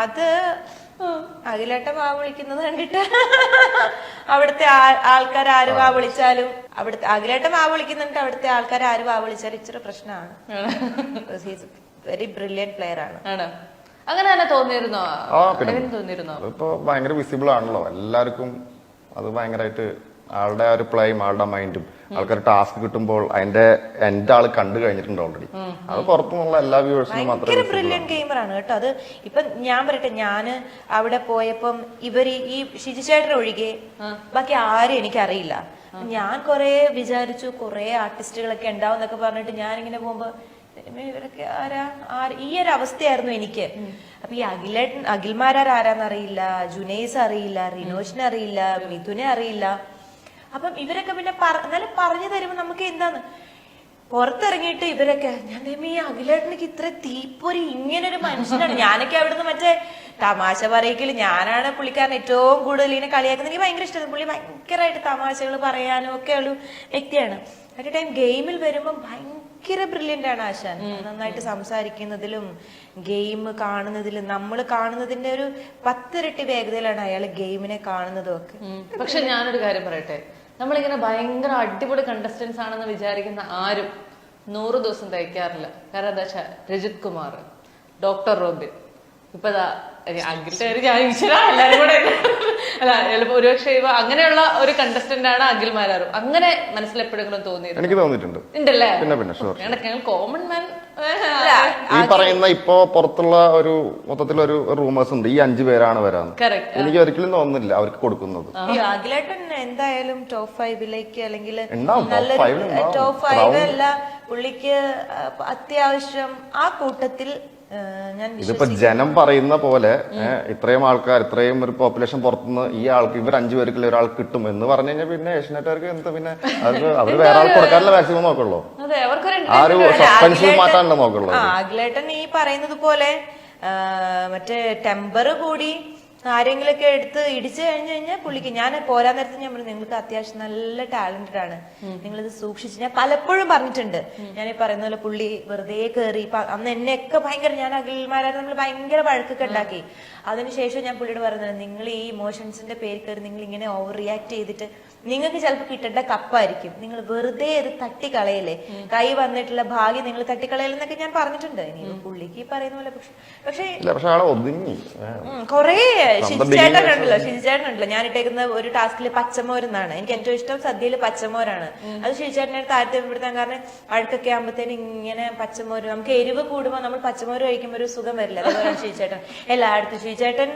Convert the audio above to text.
അത് അഖിലേട്ട വാ വിളിക്കുന്നത് കണ്ടിട്ട് അവിടുത്തെ ആൾക്കാർ ആര് വാ വിളിച്ചാലും അവിടുത്തെ അഖിലേട്ട വാ വിളിക്കുന്നുണ്ട് അവിടുത്തെ ആൾക്കാർ ആര് വാ വിളിച്ചാലും ഇച്ചിരി പ്രശ്നമാണ്. വെരി ബ്രില്യന്റ് പ്ലെയർ ആണ്. അങ്ങനെ തന്നെ തോന്നിയിരുന്നോ? ഇപ്പൊ ഭയങ്കര വിസിബിൾ ആണല്ലോ എല്ലാവർക്കും. അത് ഭയങ്കരമായിട്ട് ആളുടെ ഒരു പ്ലേയും ആളുടെ മൈൻഡും ആൾക്കാർ ടാസ്ക് കിട്ടുമ്പോൾ അതിന്റെ എന്റെ ആള് കണ്ടു കഴിഞ്ഞിട്ടുണ്ട് ഓൾറെഡി. അത് പുറത്തുനിന്നുള്ള എല്ലാ വ്യൂവേഴ്സിനും ഭയങ്കര ബ്രില്യന്റ് ഗെയിമറാണ് കേട്ടോ. അത് ഇപ്പൊ ഞാൻ പറയട്ടെ, ഞാന് അവിടെ പോയപ്പം ഇവര് ഈ ഷിജിചേട്ടൻ ഒഴികെ ബാക്കി ആരും എനിക്കറിയില്ല. ഞാൻ കൊറേ വിചാരിച്ചു കൊറേ ആർട്ടിസ്റ്റുകളൊക്കെ ഉണ്ടാവും എന്നൊക്കെ പറഞ്ഞിട്ട് ഞാനിങ്ങനെ പോകുമ്പോ ഇവരൊക്കെ ഈ ഒരു അവസ്ഥയായിരുന്നു എനിക്ക്. അപ്പൊ ഈ അഖിൽമാരാർ ആരാന്നറിയില്ല, ജുനൈസ് അറിയില്ല, റിനോഷിനെ അറിയില്ല, മിഥുനെ അറിയില്ല. അപ്പം ഇവരൊക്കെ പിന്നെ എന്നാലും പറഞ്ഞു തരുമ്പോ നമുക്ക് എന്താന്ന് പുറത്തിറങ്ങിയിട്ട് ഇവരൊക്കെ ഞാൻ ഈ അഖിലേട്ടനക്ക് ഇത്ര തീപ്പൊരി ഇങ്ങനൊരു മനുഷ്യനാണ്. ഞാനൊക്കെ അവിടുന്ന് മറ്റേ തമാശ പറയിക്കല് ഞാനാണ് പുള്ളിക്കാരൻ ഏറ്റവും കൂടുതൽ ഇതിനെ കളിയാക്കുന്നത്. എനിക്ക് ഭയങ്കര ഇഷ്ടമാണ്. പുള്ളി ഭയങ്കരമായിട്ട് തമാശകൾ പറയാനും ഒക്കെ ഉള്ള വ്യക്തിയാണ്. അറ്റ് ടൈം ഗെയിമിൽ വരുമ്പോൾ ഭയങ്കര ബ്രില്യന്റ് ആണ് ആശാൻ. നന്നായിട്ട് സംസാരിക്കുന്നതിലും ഗെയിം കാണുന്നതിലും നമ്മൾ കാണുന്നതിന്റെ ഒരു 10 ഇരട്ടി വേഗതയിലാണ് അയാൾ ഗെയിമിനെ കാണുന്നതും ഒക്കെ. പക്ഷെ ഞാനൊരു കാര്യം പറയട്ടെ, നമ്മളിങ്ങനെ ഭയങ്കര അടിപൊളി കണ്ടസ്റ്റൻസ് ആണെന്ന് വിചാരിക്കുന്ന ആരും 100 ദിവസം തയ്ക്കാറില്ല. കാരണം എന്താ വെച്ചാൽ രജിത് കുമാർ, ഡോക്ടർ റോബിൻ, ഇപ്പൊ അഖിലിന്റെ ഞാൻ എല്ലാരും കൂടെ അല്ല ചിലപ്പോ ഒരുപക്ഷെ അങ്ങനെയുള്ള ഒരു കണ്ടസ്റ്റന്റ് ആണ് അഖിൽമാരും. അങ്ങനെ മനസ്സിലെപ്പോഴെങ്കിലും തോന്നിയത്? എനിക്ക് തോന്നിയിട്ടുണ്ട്. ഉണ്ടല്ലേ? പിന്നെ കോമൺ മാൻ ഈ പറയുന്ന ഇപ്പൊ പുറത്തുള്ള ഒരു മൊത്തത്തിലൊരു റൂമേഴ്സ് ഉണ്ട് ഈ 5 പേരാണ് വരാന്ന്. എനിക്ക് ഒരിക്കലും തോന്നുന്നില്ല അവർക്ക് കൊടുക്കുന്നത്. അഖിലേട്ടൻ എന്തായാലും ടോപ്പ് 5 അല്ലെങ്കിൽ നല്ലൊരു ടോപ്പ് 5 അല്ല, പുള്ളിക്ക് അത്യാവശ്യം ആ കൂട്ടത്തിൽ ഇതിപ്പോ ജനം പറയുന്ന പോലെ ഇത്രയും ആൾക്കാർ ഇത്രയും ഒരു പോപ്പുലേഷൻ പുറത്തുനിന്ന് ഈ ആൾക്ക് ഇവർ 5 പേർക്കുള്ള ഒരാൾ കിട്ടും എന്ന് പറഞ്ഞു കഴിഞ്ഞാൽ പിന്നെ ഏഷ്യനെറ്റുകാർക്ക് എന്താ പിന്നെ അവര് വേറെ ആൾ കൊടുക്കാനുള്ള മാക്സിമം നോക്കുള്ളൂ. ആ ഒരു സസ്പെൻസ് മാറ്റാനുള്ള നോക്കുള്ളൂ. അഖിലേട്ടൻ ഈ പറയുന്നത് പോലെ മറ്റേ ടെമ്പർ കൂടി ആരെങ്കിലൊക്കെ എടുത്ത് ഇടിച്ചു കഴിഞ്ഞാൽ പുള്ളിക്ക് ഞാൻ പോരാൻ നേരത്തെ ഞാൻ പറഞ്ഞു നിങ്ങൾക്ക് അത്യാവശ്യം നല്ല ടാലന്റഡ് ആണ്, നിങ്ങളിത് സൂക്ഷിച്ച്. ഞാൻ പലപ്പോഴും പറഞ്ഞിട്ടുണ്ട്. ഞാൻ ഈ പറയുന്ന പോലെ പുള്ളി വെറുതെ കയറി അന്ന് എന്നെയൊക്കെ ഭയങ്കര ഞാൻ അഖിൽമാരാണ് നമ്മൾ ഭയങ്കര വഴക്കൊക്കെ ഉണ്ടാക്കി. അതിനുശേഷം ഞാൻ പുള്ളിയോട് പറയുന്നത് നിങ്ങൾ ഈ ഇമോഷൻസിന്റെ പേര് കയറി നിങ്ങൾ ഇങ്ങനെ ഓവർ റിയാക്ട് ചെയ്തിട്ട് നിങ്ങൾക്ക് ചിലപ്പോൾ കിട്ടേണ്ട കപ്പായിരിക്കും, നിങ്ങൾ വെറുതെ ഇത് തട്ടിക്കളയല്ലേ, കൈ വന്നിട്ടുള്ള ഭാഗ്യം നിങ്ങൾ തട്ടിക്കളയലെന്നൊക്കെ ഞാൻ പറഞ്ഞിട്ടുണ്ട്. ഇനി പുള്ളിക്ക് ഈ പറയുന്ന പോലെ പക്ഷേ കൊറേ ഷിജിചേട്ടനുണ്ടല്ലോ ഞാൻ ഇട്ടേക്കുന്ന ഒരു ടാസ്കില് പച്ചമോരെന്നാണ്. എനിക്ക് ഏറ്റവും ഇഷ്ടം സദ്യയില് പച്ചമോരാണ്. അത് ഷിജിചേട്ടനെ താരതമ്യപ്പെടുത്താൻ കാരണം അഴുക്കൊക്കെ ആകുമ്പോഴത്തേന് ഇങ്ങനെ പച്ചമോര് നമുക്ക് എരിവ് കൂടുമ്പോൾ നമ്മൾ പച്ചമോര് കഴിക്കുമ്പോൾ ഒരു സുഖം വരില്ല. അതുപോലെയാണ് ഷിജിചേട്ടൻ എല്ലായിടത്തും. ഷിജിചേട്ടൻ